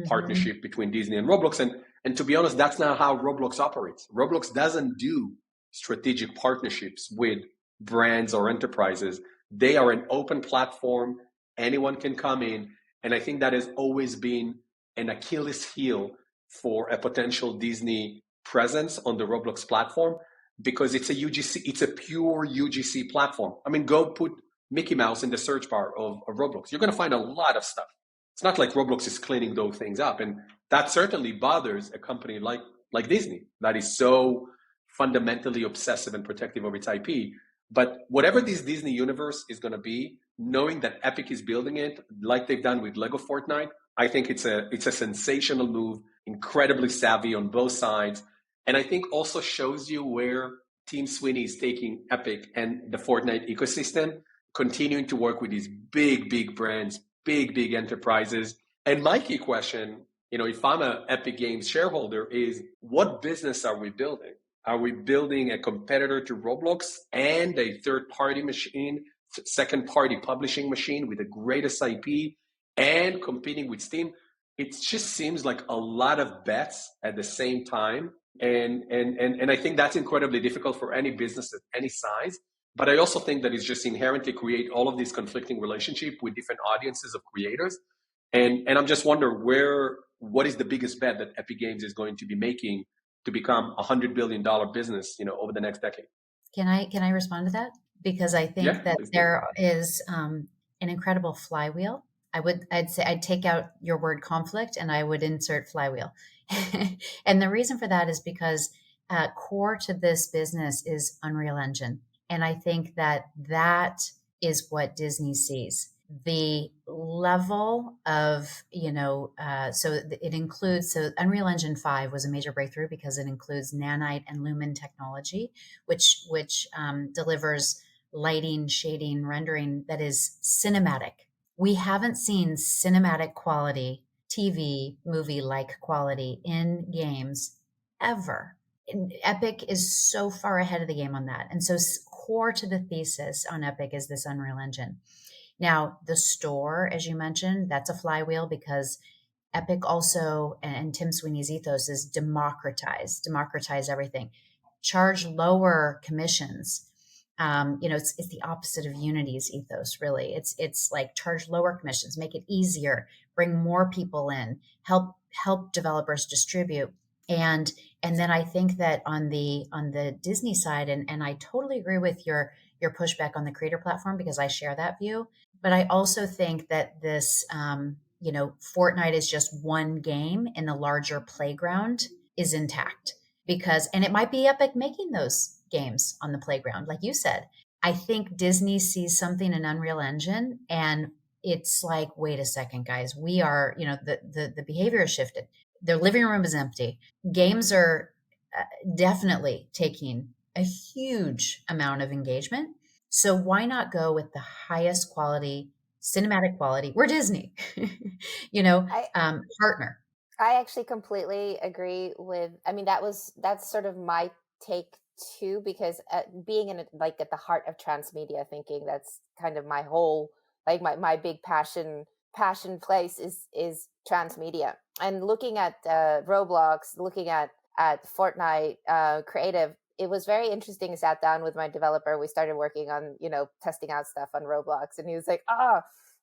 partnership between Disney and Roblox. And to be honest, that's not how Roblox operates. Roblox doesn't do strategic partnerships with brands or enterprises. They are an open platform. Anyone can come in. And I think that has always been an Achilles heel for a potential Disney presence on the Roblox platform, because it's a UGC, it's a pure UGC platform. I mean, go put Mickey Mouse in the search bar of Roblox. You're going to find a lot of stuff. It's not like Roblox is cleaning those things up. And that certainly bothers a company like Disney that is so fundamentally obsessive and protective of its IP. But whatever this Disney universe is going to be, knowing that Epic is building it like they've done with Lego Fortnite, I think it's a sensational move, incredibly savvy on both sides. And I think also shows you where Team Sweeney is taking Epic and the Fortnite ecosystem, continuing to work with these big brands, big enterprises. And my key question, if I'm an Epic Games shareholder, is what business are we building? Are we building a competitor to Roblox and a third-party machine, second-party publishing machine with the greatest IP and competing with Steam? It just seems like a lot of bets at the same time. And I think that's incredibly difficult for any business at any size. But I also think that it's just inherently create all of these conflicting relationships with different audiences of creators. And I'm just wondering what is the biggest bet that Epic Games is going to be making to become a $100 billion business, over the next decade? Can I respond to that? Because I think that there is an incredible flywheel. I'd say I'd take out your word conflict and I would insert flywheel. And the reason for that is because core to this business is Unreal Engine. And I think that is what Disney sees. The level of, so it includes, Unreal Engine 5 was a major breakthrough because it includes nanite and lumen technology, which delivers lighting, shading, rendering that is cinematic. We haven't seen cinematic quality TV movie like quality in games ever. And Epic is so far ahead of the game on that. And so core to the thesis on Epic is this Unreal Engine. Now, the store, as you mentioned, that's a flywheel because Epic also, and Tim Sweeney's ethos is democratize everything, charge lower commissions. It's the opposite of Unity's ethos, really. It's like charge lower commissions, make it easier, bring more people in, help developers distribute. And then I think that on the Disney side, and I totally agree with your pushback on the creator platform because I share that view. But I also think that this, Fortnite is just one game in the larger playground is intact and it might be Epic making those games on the playground, like you said. I think Disney sees something in Unreal Engine and it's like, wait a second, guys, we are, the behavior has shifted. Their living room is empty. Games are definitely taking a huge amount of engagement. So why not go with the highest quality, cinematic quality? We're Disney, partner. I actually completely agree with, I mean, that's sort of my take too, because being in like at the heart of transmedia thinking, that's kind of my whole, like my big passion place is transmedia. And looking at Roblox, looking at Fortnite creative, it was very interesting. I sat down with my developer. We started working on, testing out stuff on Roblox. And he was like,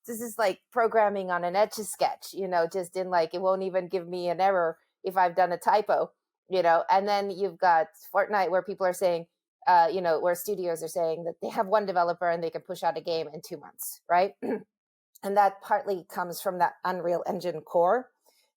this is like programming on an Etch-a-Sketch, just in like, it won't even give me an error if I've done a typo, and then you've got Fortnite where people are saying, where studios are saying that they have one developer and they can push out a game in 2 months, right? And that partly comes from that Unreal Engine core.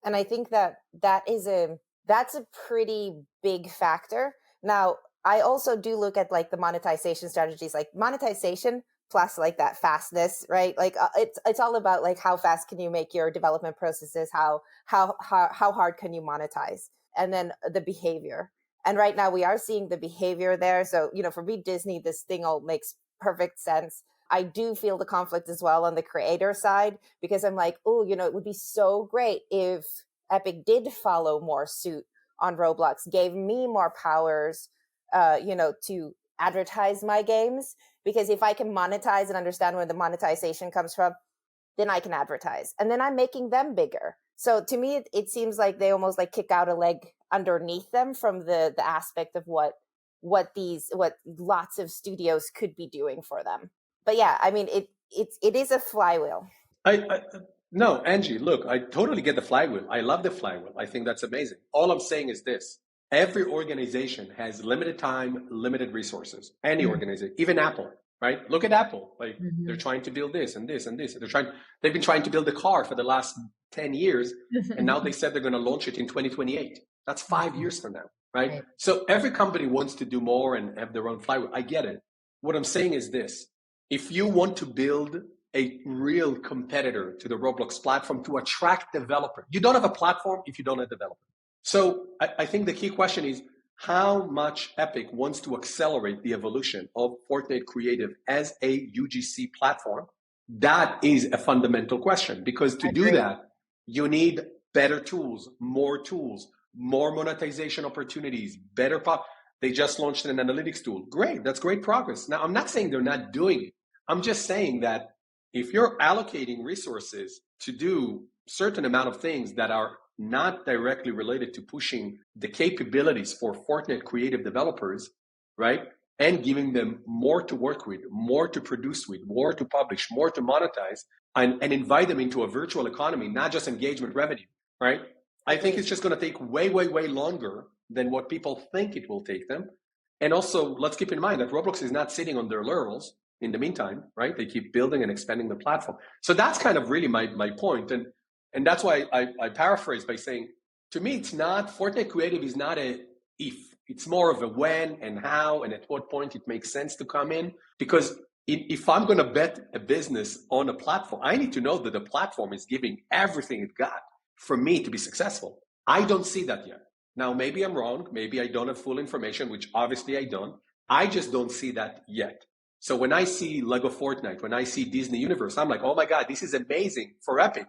And I think that's a pretty big factor. Now, I also do look at like the monetization strategies, like monetization plus like that fastness, right? Like it's all about like how fast can you make your development processes, how hard can you monetize, and then the behavior. And right now we are seeing the behavior there. So, for me, Disney, this thing all makes perfect sense. I do feel the conflict as well on the creator side, because I'm like, it would be so great if Epic did follow more suit on Roblox, gave me more powers, to advertise my games. Because if I can monetize and understand where the monetization comes from, then I can advertise. And then I'm making them bigger. So to me, it seems like they almost like kick out a leg underneath them from the aspect of what lots of studios could be doing for them. But yeah, I mean, it is a flywheel. No, Angie, look, I totally get the flywheel. I love the flywheel. I think that's amazing. All I'm saying is this. Every organization has limited time, limited resources. Any organization, even Apple, right? Look at Apple. Like they're trying to build this and this and this. They've been trying to build the car for the last 10 years. And now they said they're going to launch it in 2028. That's 5 years from now, right? So every company wants to do more and have their own flywheel. I get it. What I'm saying is this. If you want to build a real competitor to the Roblox platform to attract developers, you don't have a platform if you don't have developers. So I think the key question is how much Epic wants to accelerate the evolution of Fortnite Creative as a UGC platform. That is a fundamental question, because to do that, you need better tools, more monetization opportunities, better They just launched an analytics tool. Great, that's great progress. Now, I'm not saying they're not doing it. I'm just saying that if you're allocating resources to do certain amount of things that are not directly related to pushing the capabilities for Fortnite creative developers, right? And giving them more to work with, more to produce with, more to publish, more to monetize, and invite them into a virtual economy, not just engagement revenue, right? I think it's just going to take way, way, way longer than what people think it will take them. And also, let's keep in mind that Roblox is not sitting on their laurels in the meantime, right? They keep building and expanding the platform. So that's kind of really my point. And that's why I paraphrase by saying, to me, it's not, Fortnite Creative is not a if. It's more of a when and how and at what point it makes sense to come in. Because if I'm going to bet a business on a platform, I need to know that the platform is giving everything it got for me to be successful. I don't see that yet. Now, maybe I'm wrong. Maybe I don't have full information, which obviously I don't. I just don't see that yet. So when I see Lego Fortnite, when I see Disney Universe, I'm like, oh my God, this is amazing for Epic.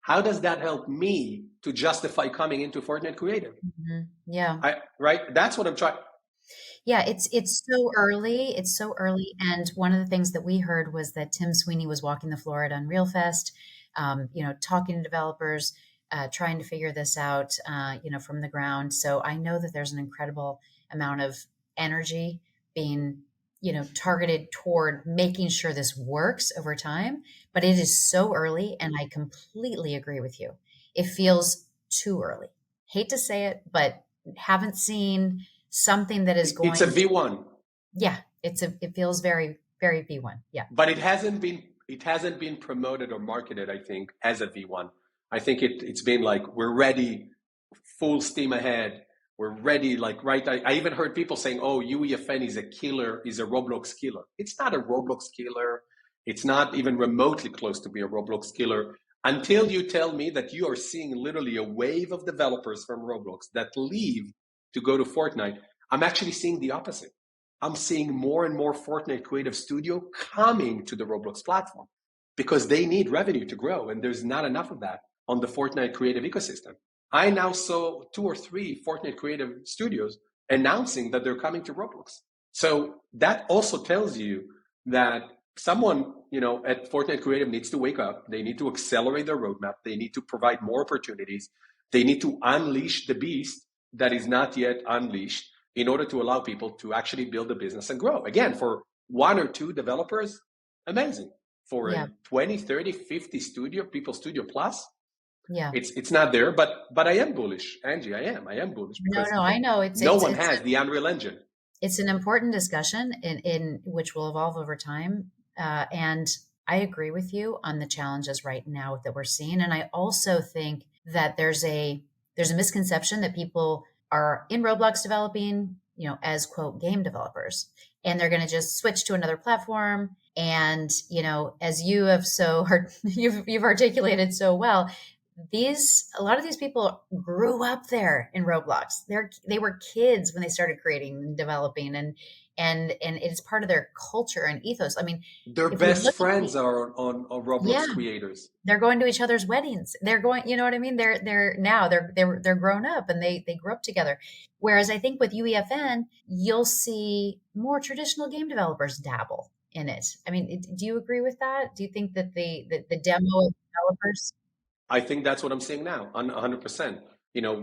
How does that help me to justify coming into Fortnite Creative? Mm-hmm. Yeah. Right? That's what I'm trying. Yeah, it's so early. It's so early. And one of the things that we heard was that Tim Sweeney was walking the floor at Unreal Fest, talking to developers, trying to figure this out, from the ground. So I know that there's an incredible amount of energy being, targeted toward making sure this works over time. But it is so early, and I completely agree with you. It feels too early. Hate to say it, but haven't seen something that is It's a going to, V1. yeah, it feels very, very V1. Yeah. But it hasn't been promoted or marketed, I think, as a V1. I think it's been like, we're ready, full steam ahead. We're ready, like, right. I even heard people saying, oh, UEFN is a killer, is a Roblox killer. It's not a Roblox killer. It's not even remotely close to be a Roblox killer until you tell me that you are seeing literally a wave of developers from Roblox that leave to go to Fortnite. I'm actually seeing the opposite. I'm seeing more and more Fortnite Creative Studio coming to the Roblox platform because they need revenue to grow, and there's not enough of that on the Fortnite Creative ecosystem. I now saw 2 or 3 Fortnite Creative Studios announcing that they're coming to Roblox. So that also tells you that someone, at Fortnite Creative needs to wake up. They need to accelerate their roadmap. They need to provide more opportunities. They need to unleash the beast that is not yet unleashed in order to allow people to actually build a business and grow. Again, for 1 or 2 developers, amazing. For Yeah. a 20, 30, 50 studio plus, Yeah. it's not there. But I am bullish, Angie. I am bullish because No, I know no one has the Unreal Engine. It's an important discussion in which will evolve over time. And I agree with you on the challenges right now that we're seeing. And I also think that there's a misconception that people are in Roblox developing, as quote game developers, and they're going to just switch to another platform. And, as you have you've articulated so well, a lot of these people grew up there in Roblox. They were kids when they started creating and developing, and it's part of their culture and ethos. I mean, their if we best look friends are on Roblox yeah, creators. they're going to each other's weddings. They're going, you know what I mean? They're grown up and they grew up together. Whereas I think with UEFN, you'll see more traditional game developers dabble in it. I mean, do you agree with that? Do you think that the demo of developers? I think that's what I'm seeing now, 100%.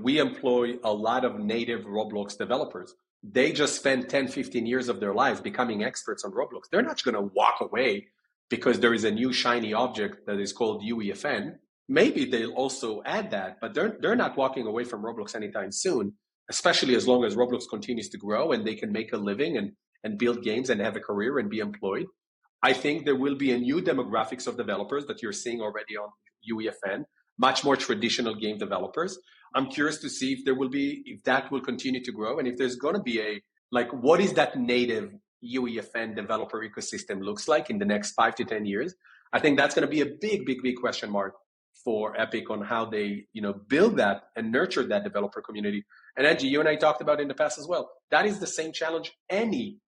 We employ a lot of native Roblox developers. They just spend 10, 15 years of their lives becoming experts on Roblox. They're not going to walk away because there is a new shiny object that is called UEFN. Maybe they'll also add that, but they're not walking away from Roblox anytime soon, especially as long as Roblox continues to grow and they can make a living and build games and have a career and be employed. I think there will be a new demographics of developers that you're seeing already on UEFN, much more traditional game developers. I'm curious to see if that will continue to grow and if there's going to be what is that native UEFN developer ecosystem looks like in the next 5 to 10 years. I think that's going to be a big, big, big question mark for Epic on how they, build that and nurture that developer community. And Angie, you and I talked about in the past as well. That is the same challenge any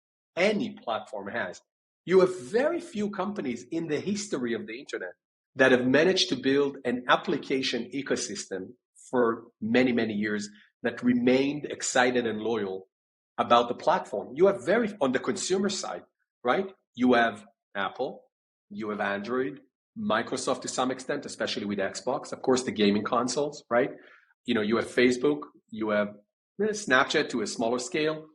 platform has. You have very few companies in the history of the internet that have managed to build an application ecosystem for many, many years that remained excited and loyal about the platform. You have on the consumer side, right? You have Apple, you have Android, Microsoft to some extent, especially with Xbox, of course, the gaming consoles, right? You have Facebook, you have Snapchat to a smaller scale,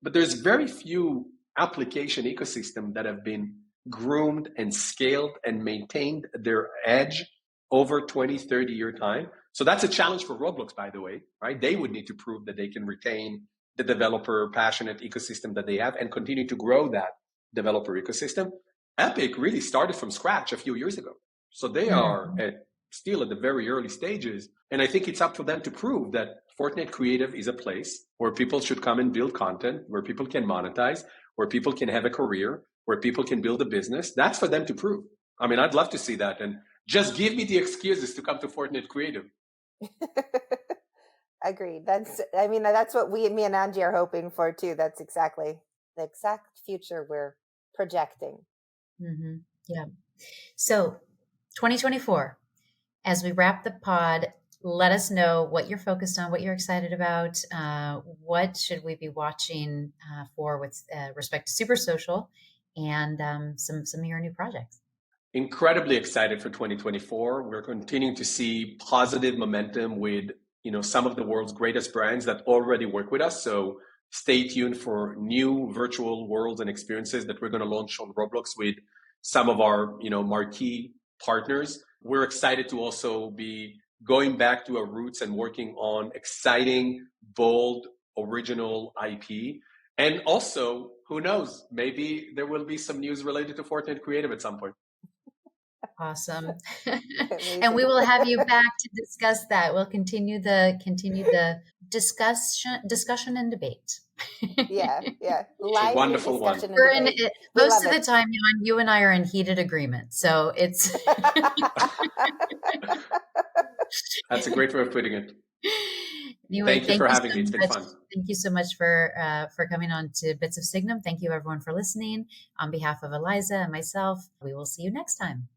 but there's very few application ecosystem that have been groomed and scaled and maintained their edge over 20, 30 year time. So that's a challenge for Roblox, by the way, right? They would need to prove that they can retain the developer passionate ecosystem that they have and continue to grow that developer ecosystem. Epic really started from scratch a few years ago. So they are still at the very early stages. And I think it's up to them to prove that Fortnite Creative is a place where people should come and build content, where people can monetize, where people can have a career, where people can build a business. That's for them to prove. I mean, I'd love to see that. And just give me the excuses to come to Fortnite Creative. Agreed. That's what me and Angie are hoping for too. That's exactly the exact future we're projecting. Mm-hmm. Yeah. So 2024, As we wrap the pod, let us know what you're focused on, what you're excited about. What should we be watching for with respect to Supersocial and some of your new projects? Incredibly excited for 2024. We're continuing to see positive momentum with some of the world's greatest brands that already work with us. So stay tuned for new virtual worlds and experiences that we're going to launch on Roblox with some of our marquee partners. We're excited to also be going back to our roots and working on exciting, bold, original IP. And also, who knows, maybe there will be some news related to Fortnite Creative at some point. Awesome. And we will have you back to discuss that. We'll continue the discussion and debate. Yeah. Lively wonderful discussion one. and debate. Most of the time, you and I are in heated agreement. So it's That's a great way of putting it. Anyway, thank you for having me. It's been fun. Thank you so much for coming on to Bits of Signum. Thank you, everyone, for listening. On behalf of Eliza and myself, we will see you next time.